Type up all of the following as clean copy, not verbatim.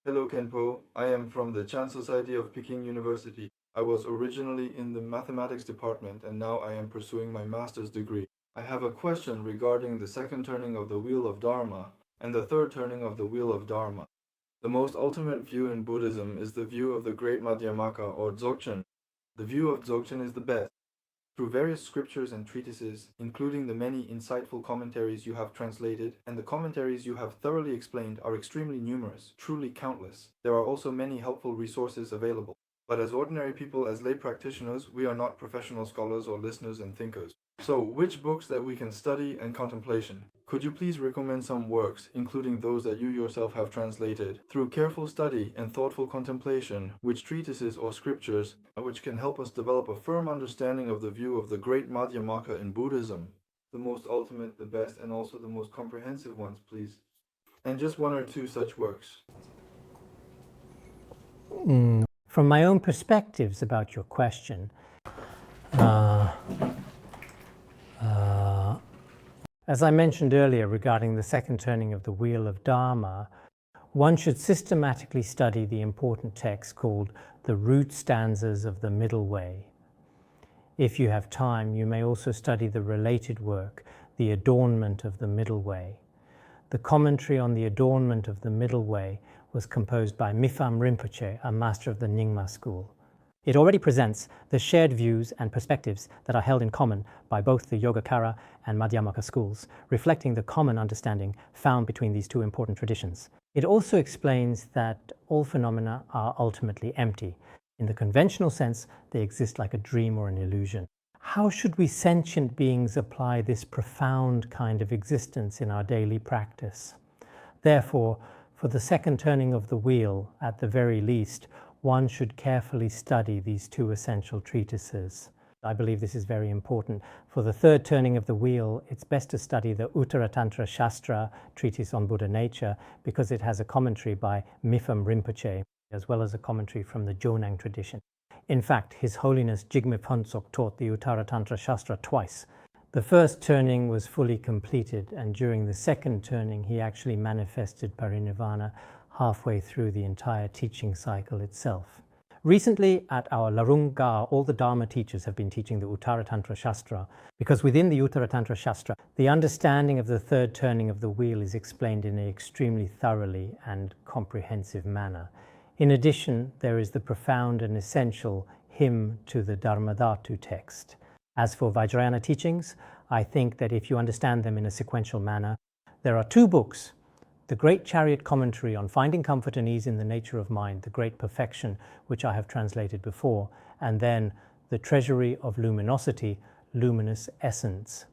Hello Khenpo, I am from the Chan Society of Peking University. I was originally in the mathematics department and now I am pursuing my master's degree. I have a question regarding the second turning of the wheel of Dharma and the third turning of the wheel of Dharma. The most ultimate view in Buddhism is the view of the great Madhyamaka or Dzogchen. The view of Dzogchen is the best. Through various scriptures and treatises, including the many insightful commentaries you have translated, and the commentaries you have thoroughly explained are extremely numerous, truly countless. There are also many helpful resources available. But as ordinary people, as lay practitioners, we are not professional scholars or listeners and thinkers. So, which books that we can study and contemplation? Could you please recommend some works, including those that you yourself have translated, through careful study and thoughtful contemplation, which treatises or scriptures, which can help us develop a firm understanding of the view of the great Madhyamaka in Buddhism? The most ultimate, the best, and also the most comprehensive ones, please. And just one or two such works. From my own perspectives about your question, as I mentioned earlier regarding the second turning of the wheel of Dharma, one should systematically study the important text called the root stanzas of the Middle Way. If you have time, you may also study the related work, the Adornment of the Middle Way. The commentary on the Adornment of the Middle Way was composed by Mipham Rinpoche, a master of the Nyingma school. It already presents the shared views and perspectives that are held in common by both the Yogacara and Madhyamaka schools, reflecting the common understanding found between these two important traditions. It also explains that all phenomena are ultimately empty. In the conventional sense, they exist like a dream or an illusion. How should we sentient beings apply this profound kind of existence in our daily practice? Therefore, for the second turning of the wheel, at the very least, one should carefully study these two essential treatises. I believe this is very important. For the third turning of the wheel, it's best to study the Uttara Tantra Shastra treatise on Buddha nature because it has a commentary by Mipham Rinpoche, as well as a commentary from the Jonang tradition. In fact, His Holiness Jigme Phuntsok taught the Uttara Tantra Shastra twice. The first turning was fully completed, and during the second turning, he actually manifested parinirvana halfway through the entire teaching cycle itself. Recently, at our Larung Gar, all the Dharma teachers have been teaching the Uttara Tantra Shastra, because within the Uttara Tantra Shastra, the understanding of the third turning of the wheel is explained in an extremely thoroughly and comprehensive manner. In addition, there is the profound and essential hymn to the Dharmadhatu text. As for Vajrayana teachings, I think that if you understand them in a sequential manner, there are two books: the Great Chariot Commentary on Finding Comfort and Ease in the Nature of Mind, the Great Perfection, which I have translated before, and then the Treasury of Luminosity, Luminous Essence.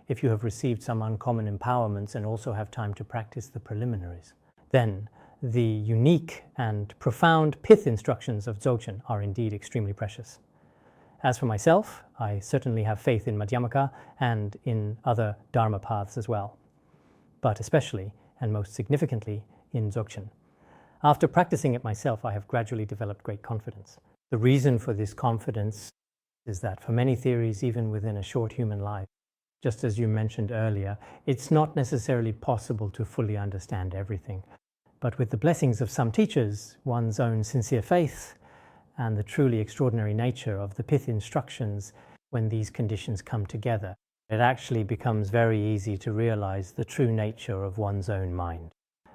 If you have received some uncommon empowerments and also have time to practice the preliminaries, then the unique and profound pith instructions of Dzogchen are indeed extremely precious. As for myself, I certainly have faith in Madhyamaka and in other Dharma paths as well, but especially and most significantly in Dzogchen. After practicing it myself, I have gradually developed great confidence. The reason for this confidence is that for many theories, even within a short human life, just as you mentioned earlier, it's not necessarily possible to fully understand everything. But with the blessings of some teachers, one's own sincere faith, and the truly extraordinary nature of the pith instructions, when these conditions come together, it actually becomes very easy to realize the true nature of one's own mind.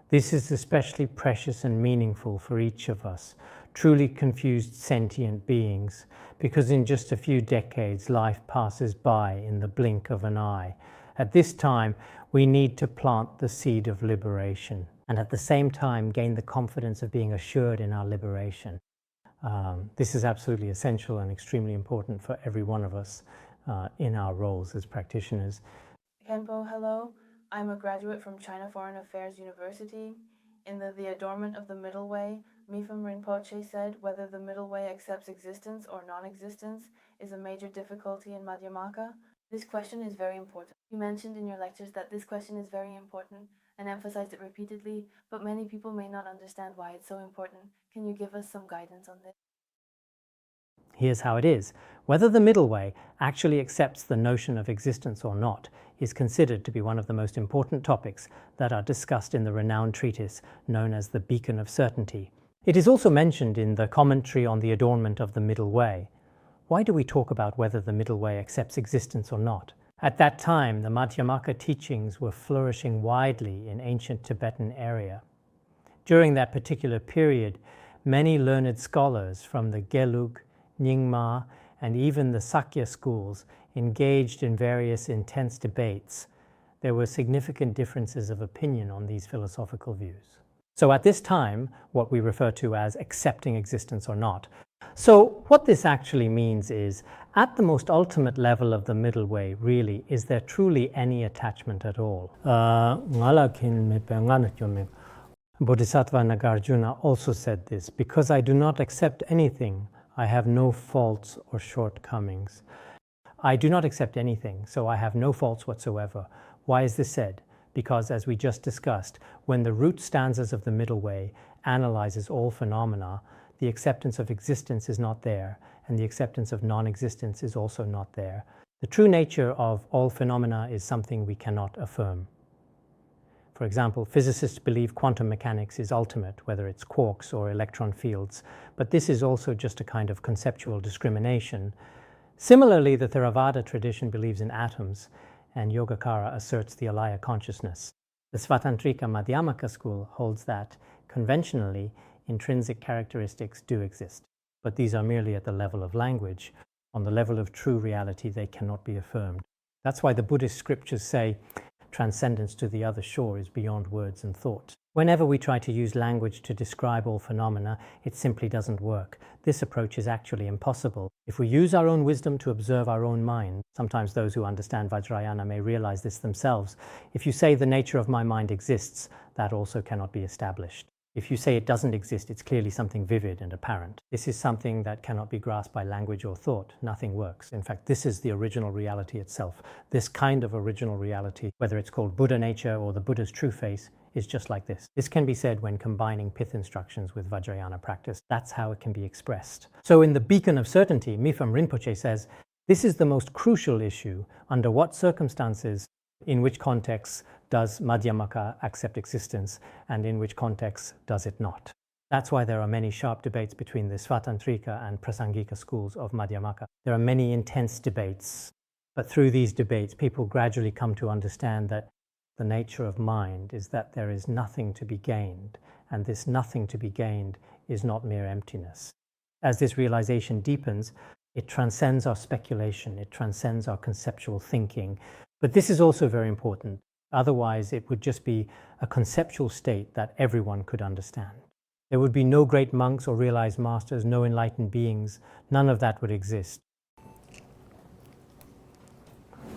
This is especially precious and meaningful for each of us, truly confused sentient beings, because in just a few decades, life passes by in the blink of an eye. At this time, we need to plant the seed of liberation, and at the same time gain the confidence of being assured in our liberation. This is absolutely essential and extremely important for every one of us in our roles as practitioners. Khenpo, hello. I'm a graduate from China Foreign Affairs University. In the Adornment of the Middle Way, Mipham Rinpoche said whether the Middle Way accepts existence or non-existence is a major difficulty in Madhyamaka. This question is very important. You mentioned in your lectures that this question is very important and emphasized it repeatedly, but many people may not understand why it's so important. Can you give us some guidance on this? Here's how it is. Whether the middle way actually accepts the notion of existence or not is considered to be one of the most important topics that are discussed in the renowned treatise known as the Beacon of Certainty. It is also mentioned in the commentary on the adornment of the middle way. Why do we talk about whether the middle way accepts existence or not? At that time, the Madhyamaka teachings were flourishing widely in ancient Tibetan area. During that particular period, many learned scholars from the Gelug, Nyingma, and even the Sakya schools engaged in various intense debates. There were significant differences of opinion on these philosophical views. So at this time, what we refer to as accepting existence or not. So what this actually means is, at the most ultimate level of the middle way, really, is there truly any attachment at all? Bodhisattva Nagarjuna also said this, because I do not accept anything, I have no faults or shortcomings. I do not accept anything, so I have no faults whatsoever. Why is this said? Because, as we just discussed, when the root stanzas of the middle way analyzes all phenomena, the acceptance of existence is not there, and the acceptance of non-existence is also not there. The true nature of all phenomena is something we cannot affirm. For example, physicists believe quantum mechanics is ultimate, whether it's quarks or electron fields, but this is also just a kind of conceptual discrimination. Similarly, the Theravada tradition believes in atoms, and Yogacara asserts the alaya consciousness. The Svatantrika Madhyamaka school holds that, conventionally, intrinsic characteristics do exist, but these are merely at the level of language. On the level of true reality, they cannot be affirmed. That's why the Buddhist scriptures say, transcendence to the other shore is beyond words and thought. Whenever we try to use language to describe all phenomena, it simply doesn't work. This approach is actually impossible. If we use our own wisdom to observe our own mind, sometimes those who understand Vajrayana may realize this themselves. If you say the nature of my mind exists, that also cannot be established. If you say it doesn't exist, it's clearly something vivid and apparent. This is something that cannot be grasped by language or thought. Nothing works. In fact, this is the original reality itself. This kind of original reality, whether it's called Buddha nature or the Buddha's true face, is just like this. This can be said when combining pith instructions with Vajrayana practice. That's how it can be expressed. So in the Beacon of Certainty, Mipham Rinpoche says, this is the most crucial issue. Under what circumstances, in which contexts does Madhyamaka accept existence, and in which contexts does it not? That's why there are many sharp debates between the Svatantrika and Prasangika schools of Madhyamaka. There are many intense debates, but through these debates, people gradually come to understand that the nature of mind is that there is nothing to be gained, and this nothing to be gained is not mere emptiness. As this realization deepens, it transcends our speculation, it transcends our conceptual thinking. But this is also very important. Otherwise, it would just be a conceptual state that everyone could understand. There would be no great monks or realized masters, no enlightened beings. None of that would exist.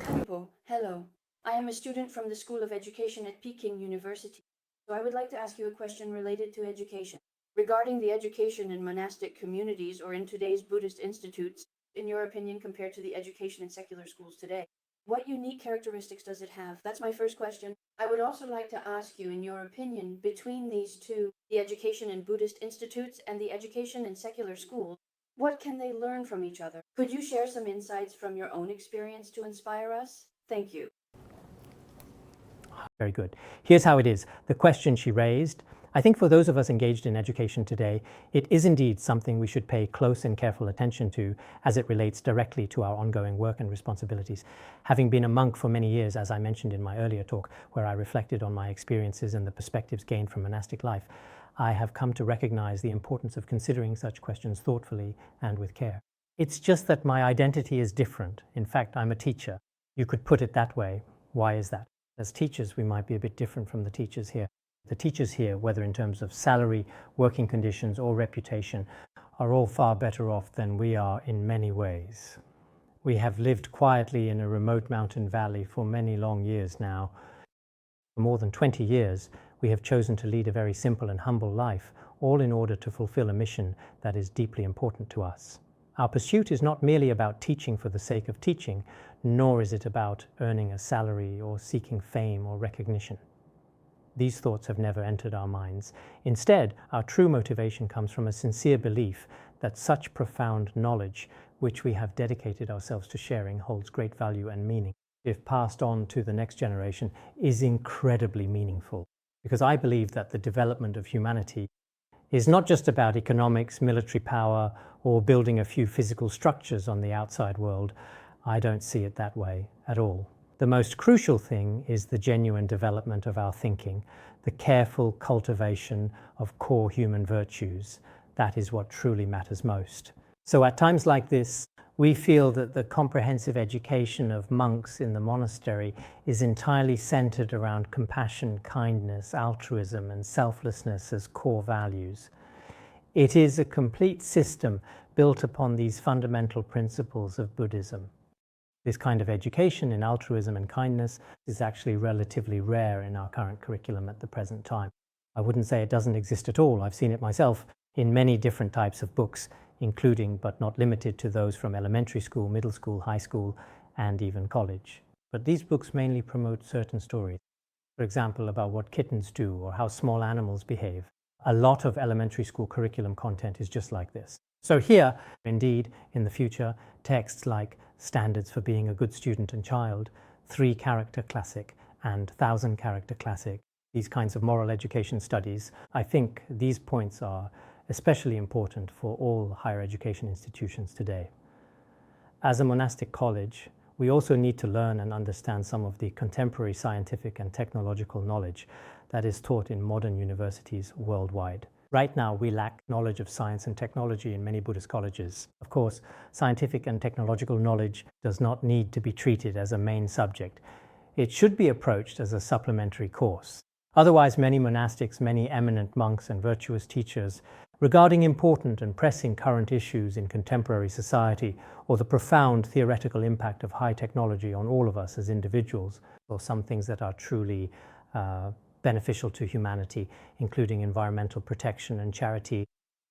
Khenpo, hello. I am a student from the School of Education at Peking University. So I would like to ask you a question related to education. Regarding the education in monastic communities or in today's Buddhist institutes, in your opinion, compared to the education in secular schools today, what unique characteristics does it have? That's my first question. I would also like to ask you, in your opinion, between these two, the education in Buddhist institutes and the education in secular schools, what can they learn from each other? Could you share some insights from your own experience to inspire us? Thank you. Very good. Here's how it is. The question she raised, I think for those of us engaged in education today, it is indeed something we should pay close and careful attention to as it relates directly to our ongoing work and responsibilities. Having been a monk for many years, as I mentioned in my earlier talk, where I reflected on my experiences and the perspectives gained from monastic life, I have come to recognize the importance of considering such questions thoughtfully and with care. It's just that my identity is different. In fact, I'm a teacher. You could put it that way. Why is that? As teachers, we might be a bit different from the teachers here. The teachers here, whether in terms of salary, working conditions, or reputation, are all far better off than we are in many ways. We have lived quietly in a remote mountain valley for many long years now. For more than 20 years, we have chosen to lead a very simple and humble life, all in order to fulfill a mission that is deeply important to us. Our pursuit is not merely about teaching for the sake of teaching, nor is it about earning a salary or seeking fame or recognition. These thoughts have never entered our minds. Instead, our true motivation comes from a sincere belief that such profound knowledge, which we have dedicated ourselves to sharing, holds great value and meaning, if passed on to the next generation, is incredibly meaningful. Because I believe that the development of humanity is not just about economics, military power, or building a few physical structures on the outside world. I don't see it that way at all. The most crucial thing is the genuine development of our thinking, the careful cultivation of core human virtues. That is what truly matters most. So at times like this, we feel that the comprehensive education of monks in the monastery is entirely centered around compassion, kindness, altruism, and selflessness as core values. It is a complete system built upon these fundamental principles of Buddhism. This kind of education in altruism and kindness is actually relatively rare in our current curriculum at the present time. I wouldn't say it doesn't exist at all. I've seen it myself in many different types of books, including but not limited to those from elementary school, middle school, high school, and even college. But these books mainly promote certain stories. For example, about what kittens do or how small animals behave. A lot of elementary school curriculum content is just like this. So here, indeed, in the future, texts like Standards for Being a Good Student and Child, 3-Character Classic, and 1,000-Character Classic, these kinds of moral education studies, I think these points are especially important for all higher education institutions today. As a monastic college, we also need to learn and understand some of the contemporary scientific and technological knowledge that is taught in modern universities worldwide. Right now, we lack knowledge of science and technology in many Buddhist colleges. Of course, scientific and technological knowledge does not need to be treated as a main subject. It should be approached as a supplementary course. Otherwise, many monastics, many eminent monks and virtuous teachers, regarding important and pressing current issues in contemporary society, or the profound theoretical impact of high technology on all of us as individuals, or some things that are truly beneficial to humanity, including environmental protection and charity.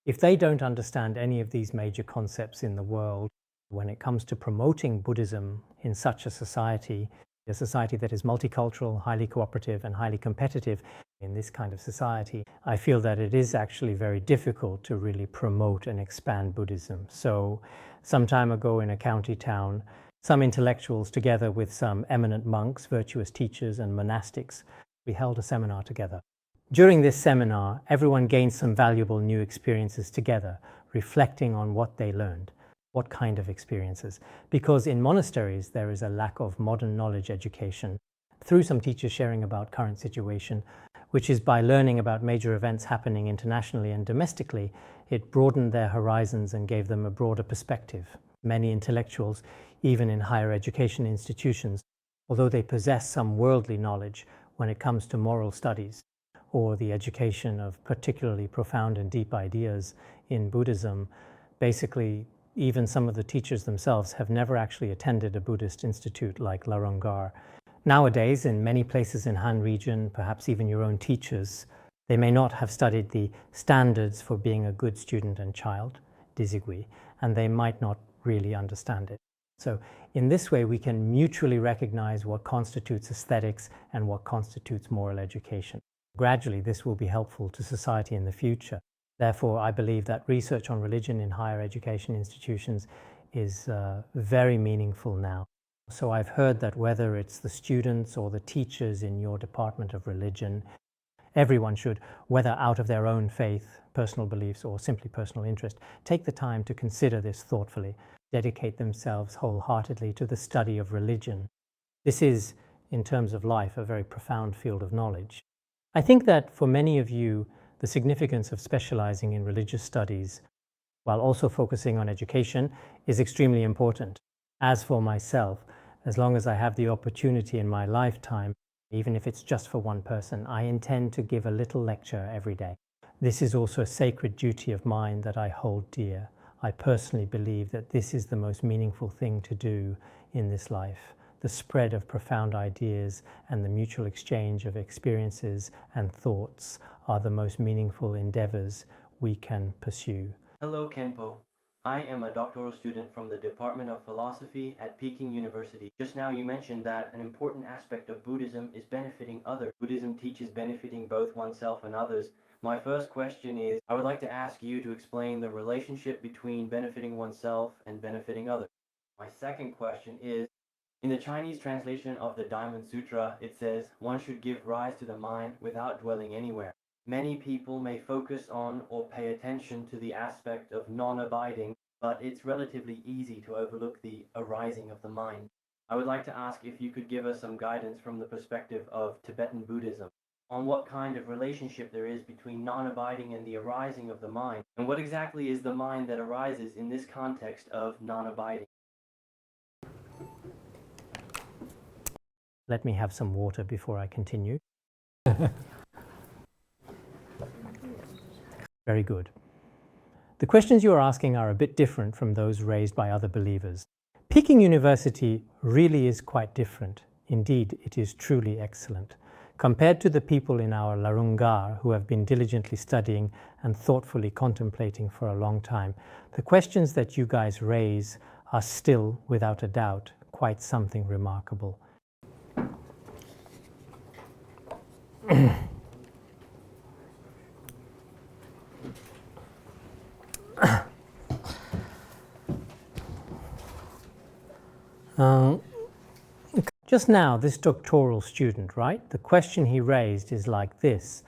If they don't understand any of these major concepts in the world, when it comes to promoting Buddhism in such a society that is multicultural, highly cooperative, and highly competitive, in this kind of society, I feel that it is actually very difficult to really promote and expand Buddhism. So some time ago in a county town, some intellectuals together with some eminent monks, virtuous teachers, and monastics, we held a seminar together. During this seminar, everyone gained some valuable new experiences together, reflecting on what they learned. What kind of experiences? Because in monasteries, there is a lack of modern knowledge education through some teachers sharing about current situation, which is by learning about major events happening internationally and domestically, it broadened their horizons and gave them a broader perspective. Many intellectuals, even in higher education institutions, although they possess some worldly knowledge when it comes to moral studies or the education of particularly profound and deep ideas in Buddhism, basically even some of the teachers themselves have never actually attended a Buddhist institute like Larung Gar. Nowadays, in many places in Han region, perhaps even your own teachers, they may not have studied the standards for being a good student and child, Dzogchen, and they might not really understand it. So in this way, we can mutually recognize what constitutes aesthetics and what constitutes moral education. Gradually, this will be helpful to society in the future. Therefore, I believe that research on religion in higher education institutions is very meaningful now. So I've heard that whether it's the students or the teachers in your department of religion, everyone should, whether out of their own faith, personal beliefs, or simply personal interest, take the time to consider this thoughtfully, dedicate themselves wholeheartedly to the study of religion. This is, in terms of life, a very profound field of knowledge. I think that for many of you, the significance of specializing in religious studies, while also focusing on education, is extremely important. As for myself, as long as I have the opportunity in my lifetime, even if it's just for one person, I intend to give a little lecture every day. This is also a sacred duty of mine that I hold dear. I personally believe that this is the most meaningful thing to do in this life. The spread of profound ideas and the mutual exchange of experiences and thoughts are the most meaningful endeavors we can pursue. Hello, Khenpo. I am a doctoral student from the Department of Philosophy at Peking University. Just now you mentioned that an important aspect of Buddhism is benefiting others. Buddhism teaches benefiting both oneself and others. My first question is, I would like to ask you to explain the relationship between benefiting oneself and benefiting others. My second question is, in the Chinese translation of the Diamond Sutra, it says, one should give rise to the mind without dwelling anywhere. Many people may focus on or pay attention to the aspect of non-abiding, but it's relatively easy to overlook the arising of the mind. I would like to ask if you could give us some guidance from the perspective of Tibetan Buddhism on what kind of relationship there is between non-abiding and the arising of the mind, and what exactly is the mind that arises in this context of non-abiding. Let me have some water before I continue. Very good. The questions you are asking are a bit different from those raised by other believers. Peking University really is quite different. Indeed, it is truly excellent. Compared to the people in our Larung Gar who have been diligently studying and thoughtfully contemplating for a long time, the questions that you guys raise are still, without a doubt, quite something remarkable. Just now, this doctoral student, right? The question he raised is like this.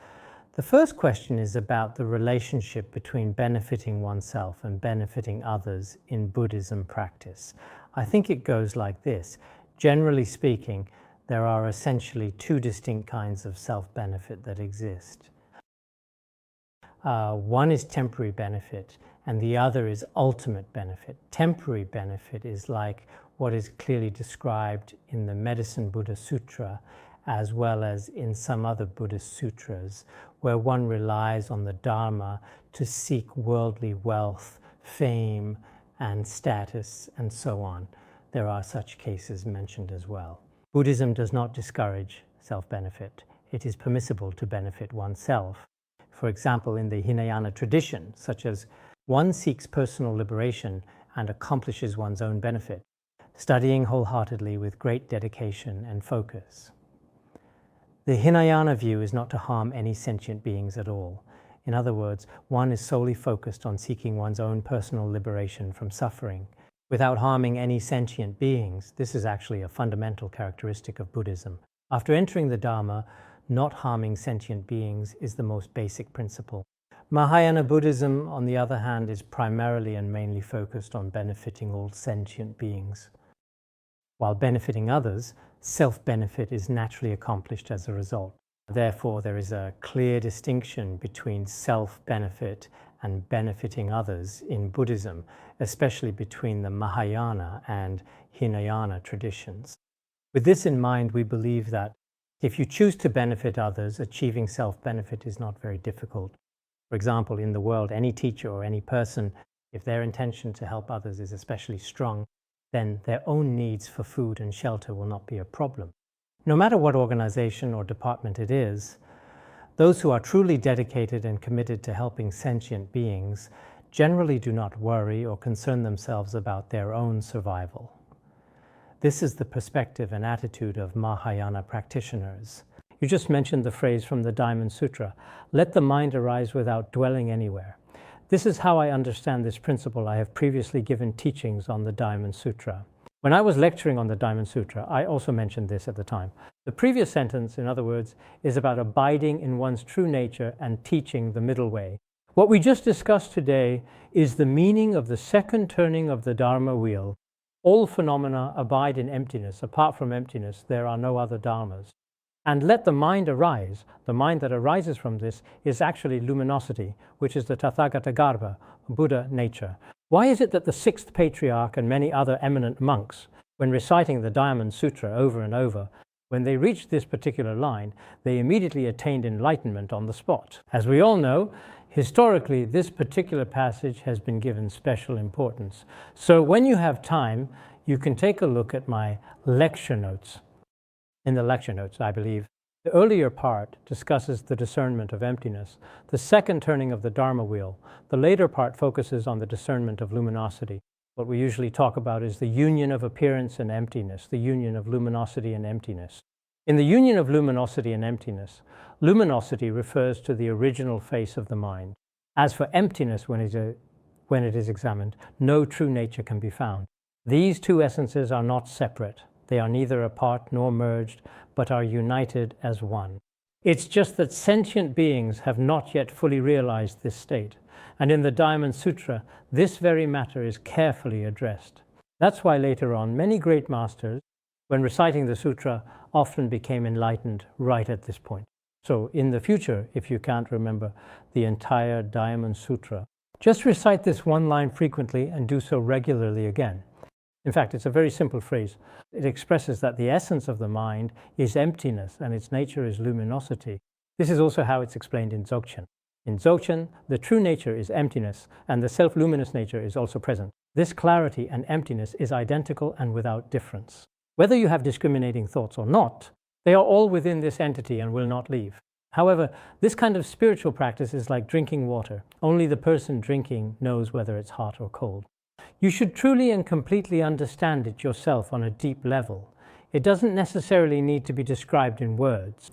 The first question is about the relationship between benefiting oneself and benefiting others in Buddhism practice. I think it goes like this. Generally speaking, there are essentially two distinct kinds of self-benefit that exist. One is temporary benefit, and the other is ultimate benefit. Temporary benefit is like what is clearly described in the Medicine Buddha Sutra, as well as in some other Buddhist sutras, where one relies on the Dharma to seek worldly wealth, fame, and status, and so on. There are such cases mentioned as well. Buddhism does not discourage self-benefit. It is permissible to benefit oneself. For example, in the Hinayana tradition, such as one seeks personal liberation and accomplishes one's own benefit, studying wholeheartedly with great dedication and focus. The Hinayana view is not to harm any sentient beings at all. In other words, one is solely focused on seeking one's own personal liberation from suffering, without harming any sentient beings. This is actually a fundamental characteristic of Buddhism. After entering the Dharma, not harming sentient beings is the most basic principle. Mahayana Buddhism, on the other hand, is primarily and mainly focused on benefiting all sentient beings. While benefiting others, self-benefit is naturally accomplished as a result. Therefore, there is a clear distinction between self-benefit and benefiting others in Buddhism, especially between the Mahayana and Hinayana traditions. With this in mind, we believe that if you choose to benefit others, achieving self-benefit is not very difficult. For example, in the world, any teacher or any person, if their intention to help others is especially strong, then their own needs for food and shelter will not be a problem. No matter what organization or department it is, those who are truly dedicated and committed to helping sentient beings generally do not worry or concern themselves about their own survival. This is the perspective and attitude of Mahayana practitioners. You just mentioned the phrase from the Diamond Sutra, "Let the mind arise without dwelling anywhere." This is how I understand this principle. I have previously given teachings on the Diamond Sutra. When I was lecturing on the Diamond Sutra, I also mentioned this at the time. The previous sentence, in other words, is about abiding in one's true nature and teaching the middle way. What we just discussed today is the meaning of the second turning of the Dharma wheel. All phenomena abide in emptiness. Apart from emptiness, there are no other dharmas. And let the mind arise. The mind that arises from this is actually luminosity, which is the Tathagata Garbha, Buddha nature. Why is it that the sixth patriarch and many other eminent monks, when reciting the Diamond Sutra over and over, when they reached this particular line, they immediately attained enlightenment on the spot? As we all know, historically, this particular passage has been given special importance. So when you have time, you can take a look at my lecture notes. In the lecture notes, I believe, the earlier part discusses the discernment of emptiness, the second turning of the Dharma wheel. The later part focuses on the discernment of luminosity. What we usually talk about is the union of appearance and emptiness, the union of luminosity and emptiness. In the union of luminosity and emptiness, luminosity refers to the original face of the mind. As for emptiness, when it is examined, no true nature can be found. These two essences are not separate. They are neither apart nor merged, but are united as one. It's just that sentient beings have not yet fully realized this state, and in the Diamond Sutra, this very matter is carefully addressed. That's why later on, many great masters, when reciting the sutra, often became enlightened right at this point. So in the future, if you can't remember the entire Diamond Sutra, just recite this one line frequently and do so regularly again. In fact, it's a very simple phrase. It expresses that the essence of the mind is emptiness and its nature is luminosity. This is also how it's explained in Dzogchen. In Dzogchen, the true nature is emptiness and the self-luminous nature is also present. This clarity and emptiness is identical and without difference. Whether you have discriminating thoughts or not, they are all within this entity and will not leave. However, this kind of spiritual practice is like drinking water. Only the person drinking knows whether it's hot or cold. You should truly and completely understand it yourself on a deep level. It doesn't necessarily need to be described in words.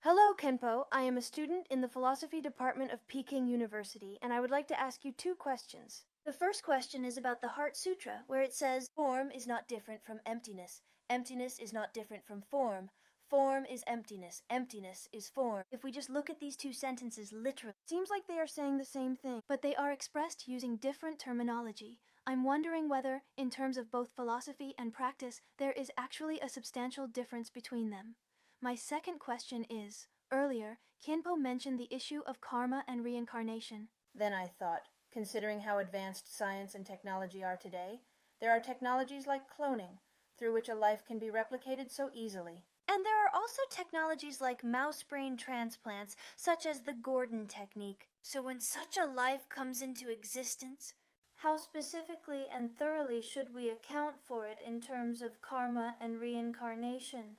Hello, Khenpo. I am a student in the philosophy department of Peking University, and I would like to ask you 2 questions. The first question is about the Heart Sutra, where it says, form is not different from emptiness. Emptiness is not different from form. Form is emptiness. Emptiness is form. If we just look at these 2 sentences literally, it seems like they are saying the same thing, but they are expressed using different terminology. I'm wondering whether, in terms of both philosophy and practice, there is actually a substantial difference between them. My second question is, earlier, Khenpo mentioned the issue of karma and reincarnation. Then I thought, considering how advanced science and technology are today, there are technologies like cloning, through which a life can be replicated so easily. And there are also technologies like mouse brain transplants, such as the Gordon technique. So when such a life comes into existence, how specifically and thoroughly should we account for it in terms of karma and reincarnation?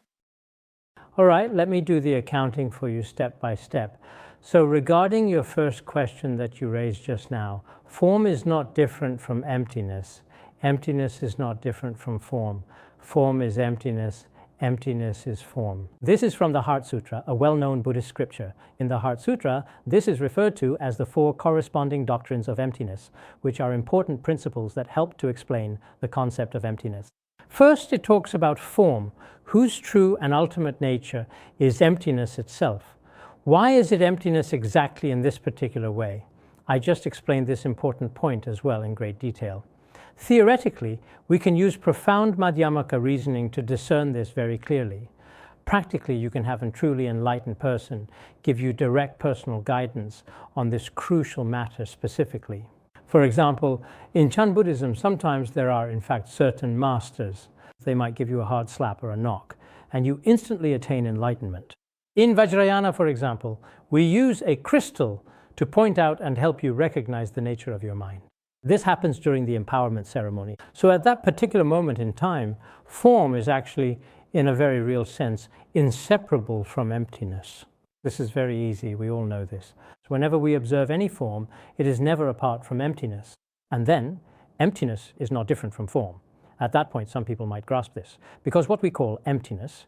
All right, let me do the accounting for you step by step. So regarding your first question that you raised just now, form is not different from emptiness. Emptiness is not different from form. Form is emptiness. Emptiness is form. This is from the Heart Sutra, a well-known Buddhist scripture. In the Heart Sutra, this is referred to as the 4 corresponding doctrines of emptiness, which are important principles that help to explain the concept of emptiness. First, it talks about form, whose true and ultimate nature is emptiness itself. Why is it emptiness exactly in this particular way? I just explained this important point as well in great detail. Theoretically, we can use profound Madhyamaka reasoning to discern this very clearly. Practically, you can have a truly enlightened person give you direct personal guidance on this crucial matter specifically. For example, in Chan Buddhism, sometimes there are, in fact, certain masters. They might give you a hard slap or a knock, and you instantly attain enlightenment. In Vajrayana, for example, we use a crystal to point out and help you recognize the nature of your mind. This happens during the empowerment ceremony. So at that particular moment in time, form is actually, in a very real sense, inseparable from emptiness. This is very easy, we all know this. So whenever we observe any form, it is never apart from emptiness. And then, emptiness is not different from form. At that point, some people might grasp this, because what we call emptiness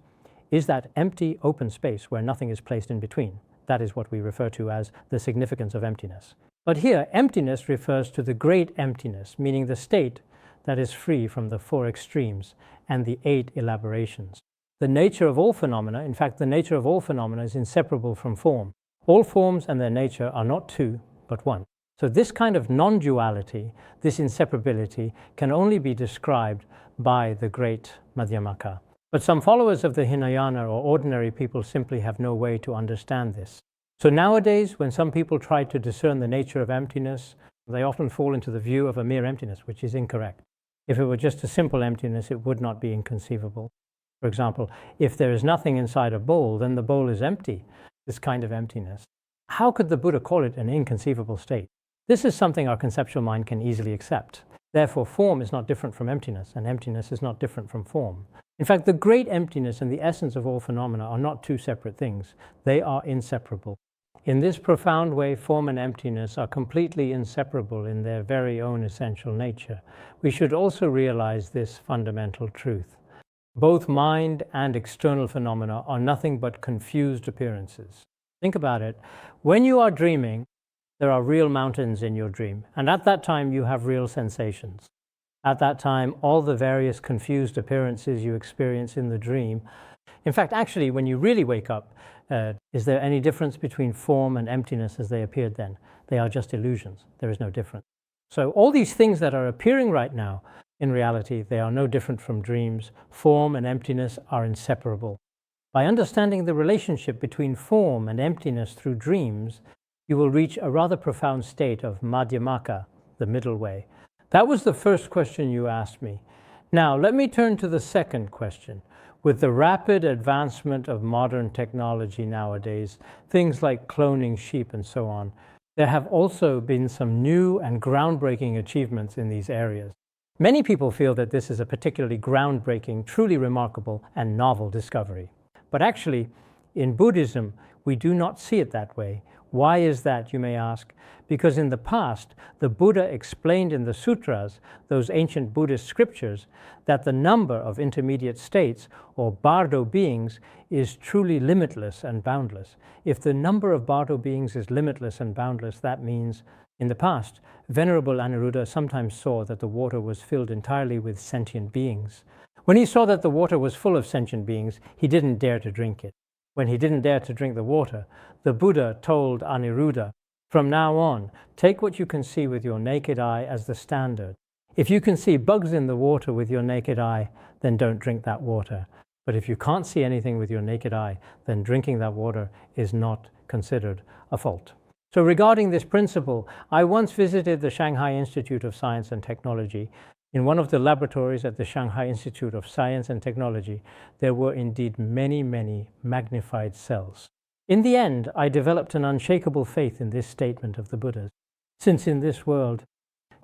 is that empty, open space where nothing is placed in between. That is what we refer to as the significance of emptiness. But here, emptiness refers to the great emptiness, meaning the state that is free from the 4 extremes and the 8 elaborations. The nature of all phenomena, in fact, the nature of all phenomena is inseparable from form. All forms and their nature are not 2, but 1. So this kind of non-duality, this inseparability, can only be described by the great Madhyamaka. But some followers of the Hinayana or ordinary people simply have no way to understand this. So nowadays, when some people try to discern the nature of emptiness, they often fall into the view of a mere emptiness, which is incorrect. If it were just a simple emptiness, it would not be inconceivable. For example, if there is nothing inside a bowl, then the bowl is empty, this kind of emptiness. How could the Buddha call it an inconceivable state? This is something our conceptual mind can easily accept. Therefore, form is not different from emptiness, and emptiness is not different from form. In fact, the great emptiness and the essence of all phenomena are not 2 separate things. They are inseparable. In this profound way, form and emptiness are completely inseparable in their very own essential nature. We should also realize this fundamental truth. Both mind and external phenomena are nothing but confused appearances. Think about it. When you are dreaming, there are real mountains in your dream, and at that time you have real sensations. At that time, all the various confused appearances you experience in the dream. In fact, actually, when you really wake up, is there any difference between form and emptiness as they appeared then? They are just illusions. There is no difference. So all these things that are appearing right now, in reality, they are no different from dreams. Form and emptiness are inseparable. By understanding the relationship between form and emptiness through dreams, you will reach a rather profound state of Madhyamaka, the middle way. That was the first question you asked me. Now, let me turn to the second question. With the rapid advancement of modern technology nowadays, things like cloning sheep and so on, there have also been some new and groundbreaking achievements in these areas. Many people feel that this is a particularly groundbreaking, truly remarkable, and novel discovery. But actually, in Buddhism, we do not see it that way. Why is that, you may ask? Because in the past, the Buddha explained in the sutras, those ancient Buddhist scriptures, that the number of intermediate states, or bardo beings, is truly limitless and boundless. If the number of bardo beings is limitless and boundless, that means, in the past, Venerable Aniruddha sometimes saw that the water was filled entirely with sentient beings. When he saw that the water was full of sentient beings, he didn't dare to drink it. When he didn't dare to drink the water, the Buddha told Aniruddha, from now on, take what you can see with your naked eye as the standard. If you can see bugs in the water with your naked eye, then don't drink that water. But if you can't see anything with your naked eye, then drinking that water is not considered a fault. So regarding this principle, I once visited the Shanghai Institute of Science and Technology. In one of the laboratories at the Shanghai Institute of Science and Technology, there were indeed many, many magnified cells. In the end, I developed an unshakable faith in this statement of the Buddha's, since in this world,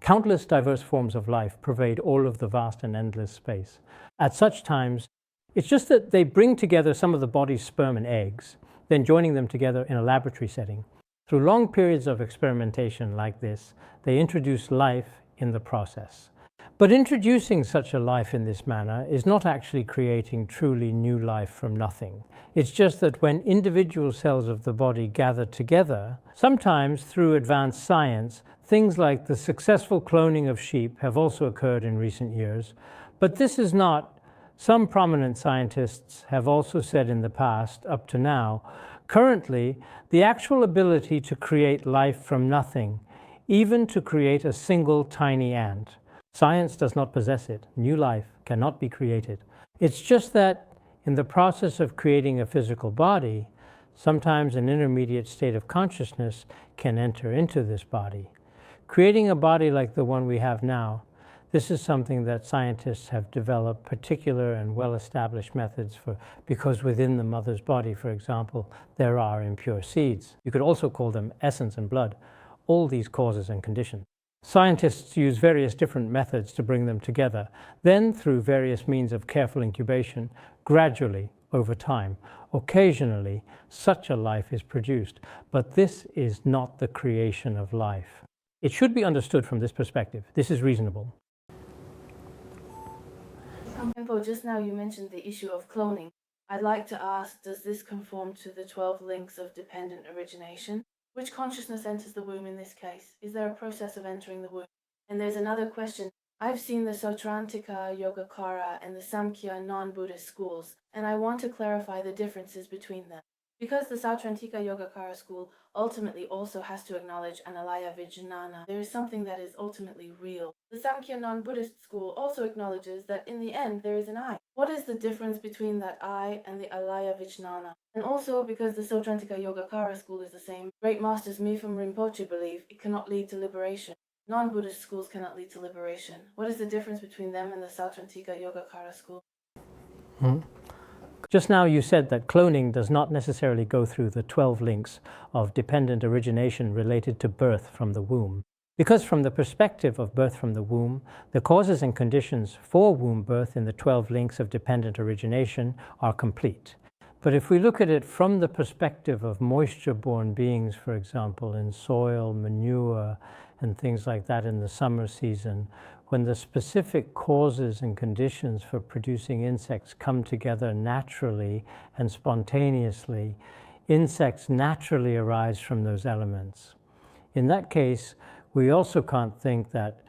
countless diverse forms of life pervade all of the vast and endless space. At such times, it's just that they bring together some of the body's sperm and eggs, then joining them together in a laboratory setting. Through long periods of experimentation like this, they introduce life in the process. But introducing such a life in this manner is not actually creating truly new life from nothing. It's just that when individual cells of the body gather together, sometimes through advanced science, things like the successful cloning of sheep have also occurred in recent years. But this is not, some prominent scientists have also said in the past, up to now, currently, the actual ability to create life from nothing, even to create a single tiny ant. Science does not possess it. New life cannot be created. It's just that in the process of creating a physical body, sometimes an intermediate state of consciousness can enter into this body. Creating a body like the one we have now, this is something that scientists have developed particular and well-established methods for, because within the mother's body, for example, there are impure seeds. You could also call them essence and blood, all these causes and conditions. Scientists use various different methods to bring them together. Then, through various means of careful incubation, gradually, over time, occasionally, such a life is produced. But this is not the creation of life. It should be understood from this perspective. This is reasonable. Khenpo, just now you mentioned the issue of cloning. I'd like to ask, does this conform to the 12 links of dependent origination? Which consciousness enters the womb in this case? Is there a process of entering the womb? And there's another question. I've seen the Sautrantika Yogacara and the Samkhya non-Buddhist schools, and I want to clarify the differences between them. Because the Sautrantika Yogacara school ultimately also has to acknowledge Analaya Vijnana, there is something that is ultimately real. The Samkhya non-Buddhist school also acknowledges that in the end there is an I. What is the difference between that I and the Alaya Vijnana? And also, because the Sautrantika Yogacara school is the same, great masters Mipham Rinpoche believe it cannot lead to liberation. Non-Buddhist schools cannot lead to liberation. What is the difference between them and the Sautrantika Yogacara school? Just now you said that cloning does not necessarily go through the 12 links of dependent origination related to birth from the womb. Because from the perspective of birth from the womb, the causes and conditions for womb birth in the 12 links of dependent origination are complete. But if we look at it from the perspective of moisture-born beings, for example, in soil, manure, and things like that in the summer season, when the specific causes and conditions for producing insects come together naturally and spontaneously, insects naturally arise from those elements. In that case, we also can't think that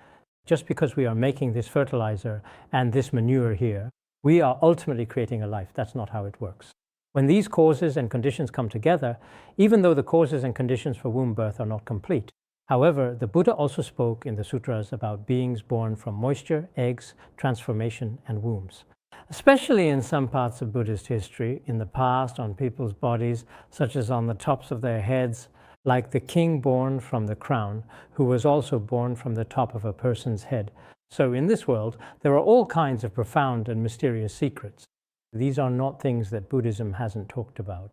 just because we are making this fertilizer and this manure here, we are ultimately creating a life. That's not how it works. When these causes and conditions come together, even though the causes and conditions for womb birth are not complete, however, the Buddha also spoke in the sutras about beings born from moisture, eggs, transformation, and wombs. Especially in some parts of Buddhist history, in the past, on people's bodies, such as on the tops of their heads, like the king born from the crown, who was also born from the top of a person's head. So in this world, there are all kinds of profound and mysterious secrets. These are not things that Buddhism hasn't talked about.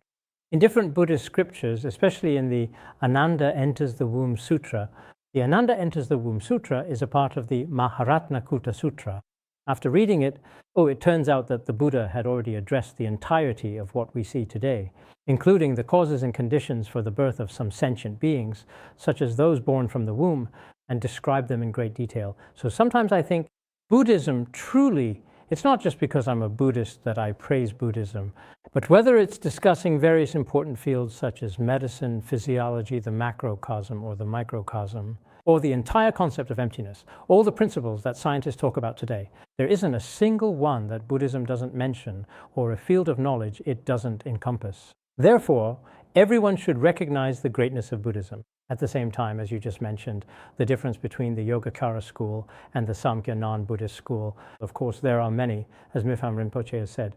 In different Buddhist scriptures, especially in the Ananda Enters the Womb Sutra, the Ananda Enters the Womb Sutra is a part of the Maharatnakuta Sutra. After reading it, it turns out that the Buddha had already addressed the entirety of what we see today, including the causes and conditions for the birth of some sentient beings, such as those born from the womb, and described them in great detail. So sometimes I think Buddhism truly, it's not just because I'm a Buddhist that I praise Buddhism, but whether it's discussing various important fields such as medicine, physiology, the macrocosm or the microcosm, or the entire concept of emptiness, all the principles that scientists talk about today, there isn't a single one that Buddhism doesn't mention or a field of knowledge it doesn't encompass. Therefore, everyone should recognize the greatness of Buddhism. At the same time, as you just mentioned, the difference between the Yogacara school and the Samkhya non-Buddhist school. Of course, there are many, as Mipham Rinpoche has said.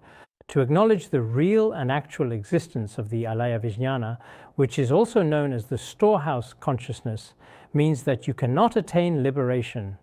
To acknowledge the real and actual existence of the Alaya Vijnana, which is also known as the storehouse consciousness, means that you cannot attain liberation.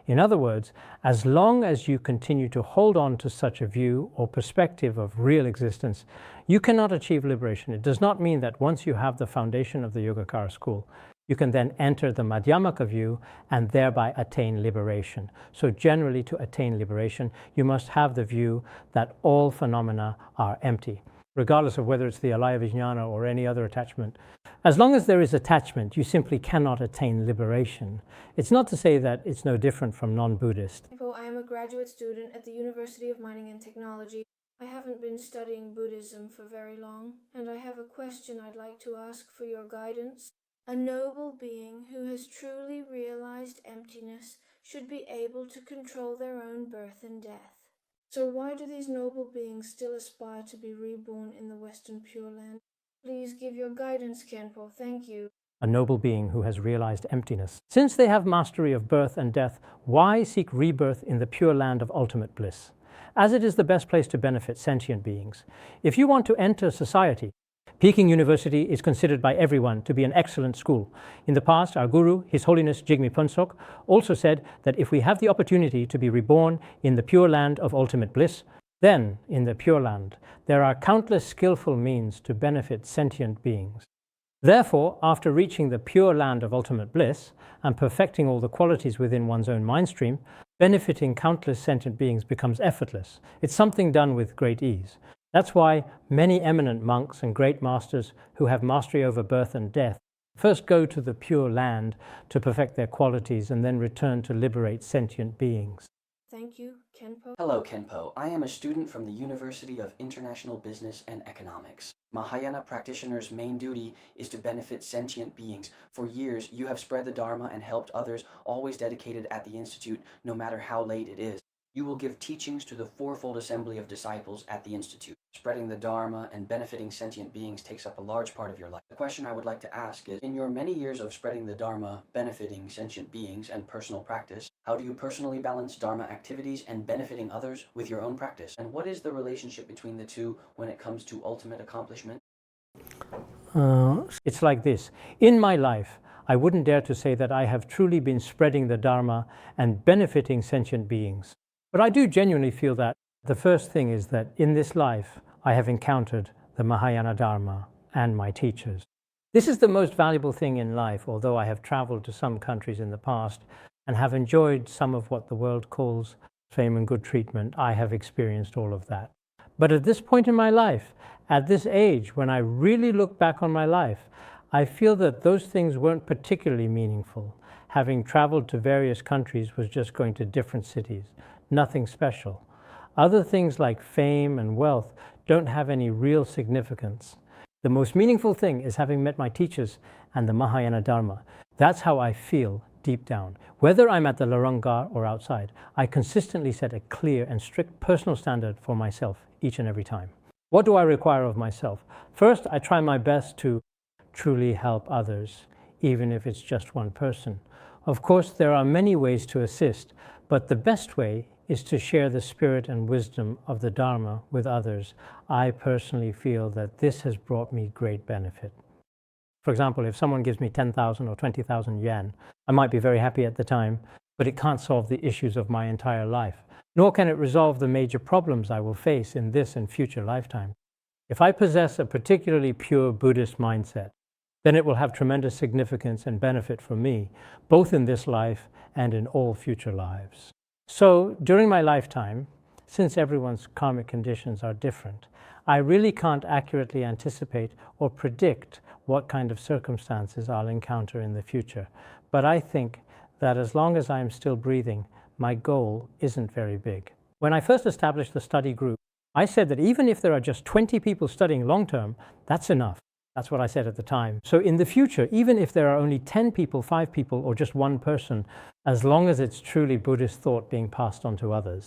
In other words, as long as you continue to hold on to such a view or perspective of real existence, you cannot achieve liberation. It does not mean that once you have the foundation of the Yogacara school, you can then enter the Madhyamaka view and thereby attain liberation. So generally, to attain liberation, you must have the view that all phenomena are empty, regardless of whether it's the Alaya Vijnana or any other attachment. As long as there is attachment, you simply cannot attain liberation. It's not to say that it's no different from non-Buddhist. I am a graduate student at the University of Mining and Technology. I haven't been studying Buddhism for very long, and I have a question I'd like to ask for your guidance. A noble being who has truly realized emptiness should be able to control their own birth and death. So why do these noble beings still aspire to be reborn in the Western Pure Land? Please give your guidance, Khenpo. Thank you. A noble being who has realized emptiness. Since they have mastery of birth and death, why seek rebirth in the Pure Land of ultimate bliss? As it is the best place to benefit sentient beings. If you want to enter society, Peking University is considered by everyone to be an excellent school. In the past, our guru, His Holiness Jigme Phuntsok, also said that if we have the opportunity to be reborn in the Pure Land of ultimate bliss, then, in the Pure Land, there are countless skillful means to benefit sentient beings. Therefore, after reaching the Pure Land of ultimate bliss and perfecting all the qualities within one's own mind stream, benefiting countless sentient beings becomes effortless. It's something done with great ease. That's why many eminent monks and great masters who have mastery over birth and death first go to the Pure Land to perfect their qualities and then return to liberate sentient beings. Thank you, Khenpo. Hello, Khenpo. I am a student from the University of International Business and Economics. Mahayana practitioners' main duty is to benefit sentient beings. For years, you have spread the Dharma and helped others, always dedicated at the Institute, no matter how late it is. You will give teachings to the fourfold assembly of disciples at the Institute. Spreading the Dharma and benefiting sentient beings takes up a large part of your life. The question I would like to ask is, in your many years of spreading the Dharma, benefiting sentient beings, and personal practice, how do you personally balance Dharma activities and benefiting others with your own practice? And what is the relationship between the two when it comes to ultimate accomplishment? It's like this. In my life, I wouldn't dare to say that I have truly been spreading the Dharma and benefiting sentient beings. But I do genuinely feel that the first thing is that in this life, I have encountered the Mahayana Dharma and my teachers. This is the most valuable thing in life, although I have traveled to some countries in the past and have enjoyed some of what the world calls fame and good treatment. I have experienced all of that. But at this point in my life, at this age, when I really look back on my life, I feel that those things weren't particularly meaningful. Having traveled to various countries was just going to different cities, nothing special. Other things like fame and wealth don't have any real significance. The most meaningful thing is having met my teachers and the Mahayana Dharma. That's how I feel deep down. Whether I'm at the Larung Gar or outside, I consistently set a clear and strict personal standard for myself each and every time. What do I require of myself? First, I try my best to truly help others, even if it's just one person. Of course, there are many ways to assist, but the best way is to share the spirit and wisdom of the Dharma with others. I personally feel that this has brought me great benefit. For example, if someone gives me 10,000 or 20,000 yen, I might be very happy at the time, but it can't solve the issues of my entire life, nor can it resolve the major problems I will face in this and future lifetime. If I possess a particularly pure Buddhist mindset, then it will have tremendous significance and benefit for me, both in this life and in all future lives. So, during my lifetime, since everyone's karmic conditions are different, I really can't accurately anticipate or predict what kind of circumstances I'll encounter in the future. But I think that as long as I'm still breathing, my goal isn't very big. When I first established the study group, I said that even if there are just 20 people studying long-term, that's enough. That's what I said at the time. So in the future, even if there are only 10 people, 5 people, or just one person, as long as it's truly Buddhist thought being passed on to others.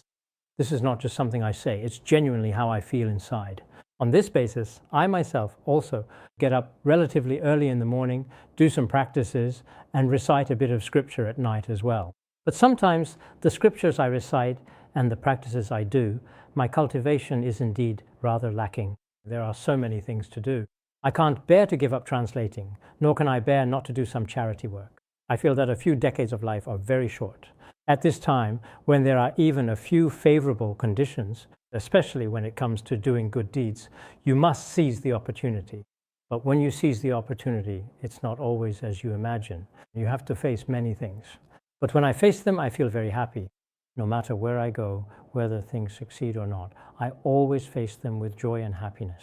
This is not just something I say, it's genuinely how I feel inside. On this basis, I myself also get up relatively early in the morning, do some practices, and recite a bit of scripture at night as well. But sometimes the scriptures I recite and the practices I do, my cultivation is indeed rather lacking. There are so many things to do. I can't bear to give up translating, nor can I bear not to do some charity work. I feel that a few decades of life are very short. At this time, when there are even a few favorable conditions, especially when it comes to doing good deeds, you must seize the opportunity. But when you seize the opportunity, it's not always as you imagine. You have to face many things. But when I face them, I feel very happy. No matter where I go, whether things succeed or not, I always face them with joy and happiness.